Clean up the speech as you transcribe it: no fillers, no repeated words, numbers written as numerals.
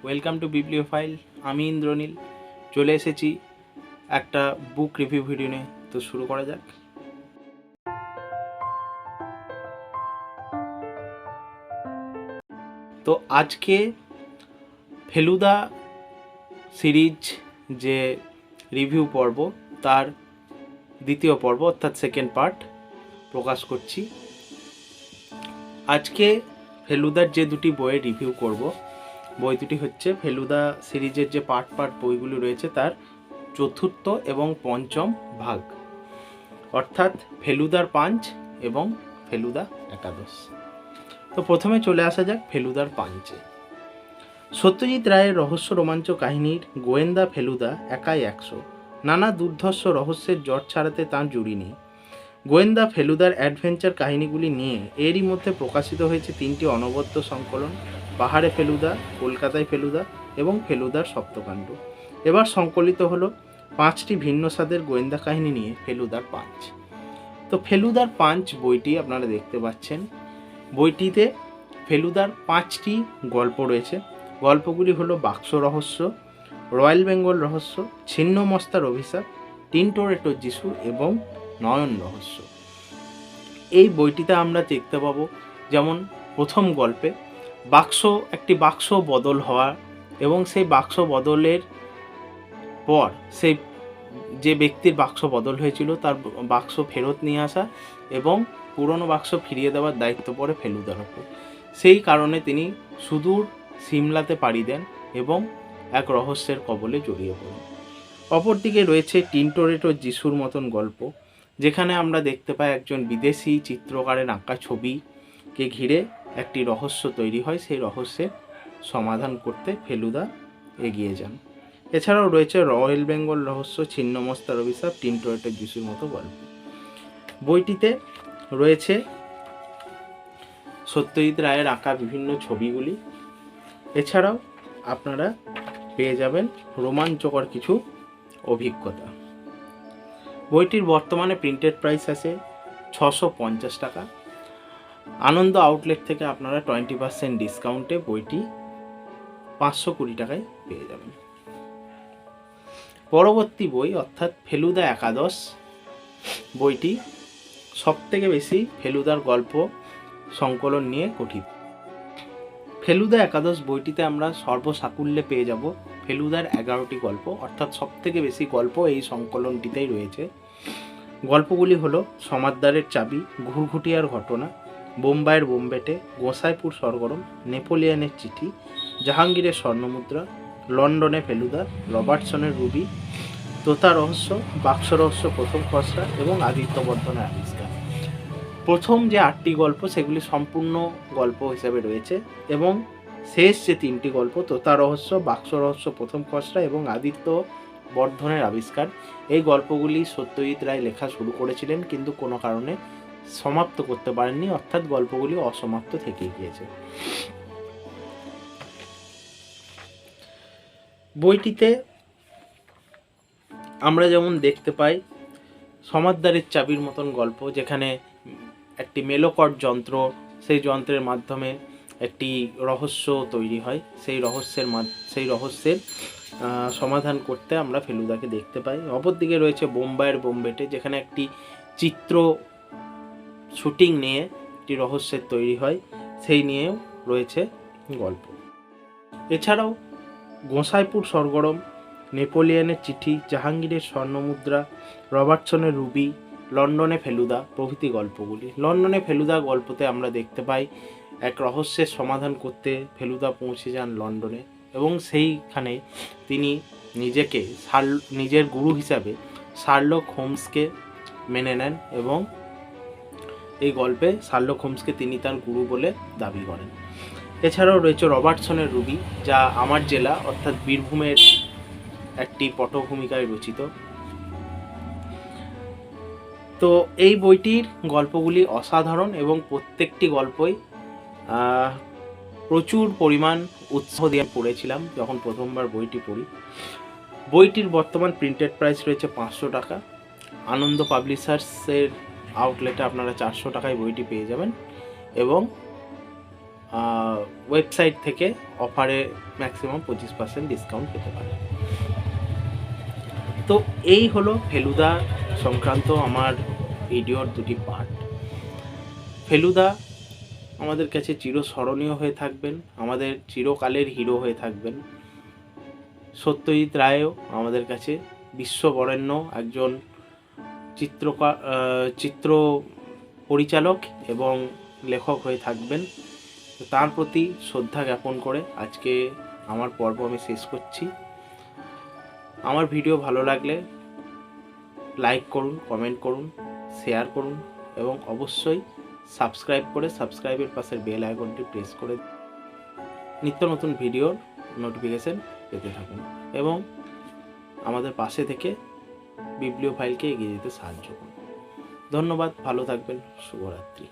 Welcome to বিবলিওফাইল। আমি ইন্দ্রনীল চলে এসেছি একটা বুক রিভিউ ভিডিও নিয়ে। তো শুরু করা যাক। তো আজকে ফেলুদা সিরিজ যে রিভিউ পর্ব তার দ্বিতীয় পর্ব অর্থাৎ সেকেন্ড পার্ট প্রকাশ করছি। আজকে ফেলুদার যে দুটি বইয়ের রিভিউ করব, বই দুটি হচ্ছে ফেলুদা সিরিজের যে পার্ট বইগুলি রয়েছে তার চতুর্থ এবং পঞ্চম ভাগ, অর্থাৎ ফেলুদার পাঞ্চ এবং ফেলুদা একাদশ। তো প্রথমে চলে আসা যাক ফেলুদার পাঞ্চে। সত্যজিৎ রায়ের রহস্য রোমাঞ্চ কাহিনীর গোয়েন্দা ফেলুদা একাই 100। নানা দুর্ধর্ষ রহস্যের জট ছাড়াতে তাঁর জুড়ি নেই। গোয়েন্দা ফেলুদার অ্যাডভেঞ্চার কাহিনীগুলি নিয়ে এরই মধ্যে প্রকাশিত হয়েছে 3টি অনবদ্য সংকলন, পাহাড়ে ফেলুদা, কলকাতায় ফেলুদা এবং ফেলুদার সপ্তকাণ্ড। এবার সংকলিত হলো 5টি ভিন্ন স্বাদের গোয়েন্দা কাহিনী নিয়ে ফেলুদার পাঞ্চ। তো ফেলুদার পাঞ্চ বইটি আপনারা দেখতে পাচ্ছেন। বইটিতে ফেলুদার 5টি গল্প রয়েছে। গল্পগুলি হলো বাক্স রহস্য, রয়্যাল বেঙ্গল রহস্য, ছিন্ন মস্তার অভিশাপ, টিনটোরেটো যিশু এবং নয়ন রহস্য। এই বইটিতে আমরা দেখতে পাবো যেমন প্রথম গল্পে একটি বাক্স বদল হওয়া এবং সেই বাক্স বদলের পর সেই যে ব্যক্তির বাক্স বদল হয়েছিল তার বাক্স ফেরত নিয়ে আসা এবং পুরনো বাক্স ফিরিয়ে দেওয়ার দায়িত্ব পড়ে ফেলুদার ওপর। সেই কারণে তিনি সুদূর সিমলাতে পাড়ি দেন এবং এক রহস্যের কবলে জড়িয়ে পড়েন। অপরদিকে রয়েছে টিনটোরেটো যিশুর মতন গল্প, যেখানে আমরা দেখতে পাই একজন বিদেশি চিত্রকারের আঁকা ছবিকে ঘিরে একটি রহস্য তৈরি হয়। সেই রহস্যের সমাধান করতে ফেলুদা এগিয়ে যান। এছাড়াও রয়েছে রয়্যাল বেঙ্গল রহস্য, ছিন্ন মস্তার অভিশাপ, টিনটোরেটো যিশুর মতো গল্প। বইটিতে রয়েছে সত্যজিৎ রায়ের আঁকা বিভিন্ন ছবিগুলি। এছাড়াও আপনারা পেয়ে যাবেন রোমাঞ্চকর কিছু অভিজ্ঞতা। বইটির বর্তমানে প্রিন্টেড প্রাইস আছে 650 টাকা। আনন্দ আউটলেট থেকে আপনারা 20% ডিসকাউন্টে বইটি 520 টাকায় পেয়ে যাবেন। পরবর্তী বই অর্থাৎ ফেলুদা একাদশ বইটি সবথেকে বেশি ফেলুদার গল্প সংকলন নিয়ে গঠিত। ফেলুদা একাদশ বইটিতে আমরা সর্বসাকুল্যে পেয়ে যাব ফেলুদার 11টি গল্প, অর্থাৎ সবথেকে বেশি গল্প এই সংকলনটিতেই রয়েছে। গল্পগুলি হলো সমাদদারের চাবি, ঘুরঘুটিয়ার ঘটনা, বোম্বাইয়ের বোম্বেটে, গোসাইপুর সরগরম, নেপোলিয়নের চিঠি, জাহাঙ্গীরের স্বর্ণমুদ্রা, লন্ডনে ফেলুদা, রবার্টসনের রুবি, তোতা রহস্য, বাক্স রহস্য প্রথম খসড়া এবং আদিত্যবর্ধনের আবিষ্কার। প্রথম যে 8টি গল্প সেগুলি সম্পূর্ণ গল্প হিসেবে রয়েছে এবং শেষ যে 3টি গল্প তোতা রহস্য, বাক্স রহস্য প্রথম খসড়া এবং আদিত্য বর্ধনের আবিষ্কার, এই গল্পগুলি সত্যজিৎ রায় লেখা শুরু করেছিলেন কিন্তু কোনো কারণে সমাপ্ত করতে পারেননি, অর্থাৎ গল্পগুলি অসমাপ্ত থেকে গিয়েছে। বইটিতে আমরা যেমন দেখতে পাই সমাদদারের চাবির মতন গল্প, যেখানে একটি মেলোকট যন্ত্র, সেই যন্ত্রের মাধ্যমে একটি রহস্য তৈরি হয়। সেই রহস্যের সমাধান করতে আমরা ফেলুদাকে দেখতে পাই। অপরদিকে রয়েছে বোম্বাইয়ের বোম্বেটে, যেখানে একটি চিত্র শুটিং নিয়ে একটি রহস্যের তৈরি হয়, সেই নিয়েও রয়েছে গল্প। এছাড়াও গোসাইপুর সরগরম, নেপোলিয়নের চিঠি, জাহাঙ্গীরের স্বর্ণমুদ্রা, রবার্টসনের রুবি, লন্ডনে ফেলুদা প্রভৃতি গল্পগুলি। লন্ডনে ফেলুদা গল্পতে আমরা দেখতে পাই এক রহস্যের সমাধান করতে ফেলুদা পৌঁছে যান লন্ডনে এবং সেইখানে তিনি নিজের গুরু হিসাবে শার্লক হোমসকে মেনে নেন এবং এই গল্পে শার্লক হোমসকে তিনি তার গুরু বলে দাবি করেন। এছাড়াও রয়েছে রবার্টসনের রুবি, যা আমার জেলা অর্থাৎ বীরভূমের একটি পটভূমিকায় রচিত। তো এই বইটির গল্পগুলি অসাধারণ এবং প্রত্যেকটি গল্পই প্রচুর পরিমাণ উৎসাহ দিয়ে পড়েছিলাম যখন প্রথমবার বইটি পড়ি। বইটির বর্তমান প্রিন্টেড প্রাইস রয়েছে 500 টাকা। আনন্দ পাবলিশার্সের আউটলেটে আপনারা 400 টাকায় বইটি পেয়ে যাবেন এবং ওয়েবসাইট থেকে অফারে ম্যাক্সিমাম 25% ডিসকাউন্ট পেতে পারে। তো এই হলো ফেলুদা সংক্রান্ত আমার ভিডিওর দুটি পার্ট। ফেলুদা আমাদের কাছে চিরস্মরণীয় হয়ে থাকবেন, আমাদের চিরকালের হিরো হয়ে থাকবেন। সত্যজিৎ রায়ও আমাদের কাছে বিশ্ববরেণ্য একজন চিত্র পরিচালক এবং লেখক হয়ে থাকবেন। তার প্রতি শ্রদ্ধা জ্ঞাপন করে আজকে আমার পর্ব আমি শেষ করছি। আমার ভিডিও ভালো লাগলে লাইক করুন, কমেন্ট করুন, শেয়ার করুন এবং অবশ্যই সাবস্ক্রাইব করে সাবস্ক্রাইবের পাশের বেল আইকনটি প্রেস করে নিত্য নতুন ভিডিওর নোটিফিকেশন পেতে থাকুন এবং আমাদের পাশে থেকে বিপ্লবীয় ফাইলকে এগিয়ে যেতে সাহায্য করুন। ধন্যবাদ, ভালো থাকবেন, শুভরাত্রি।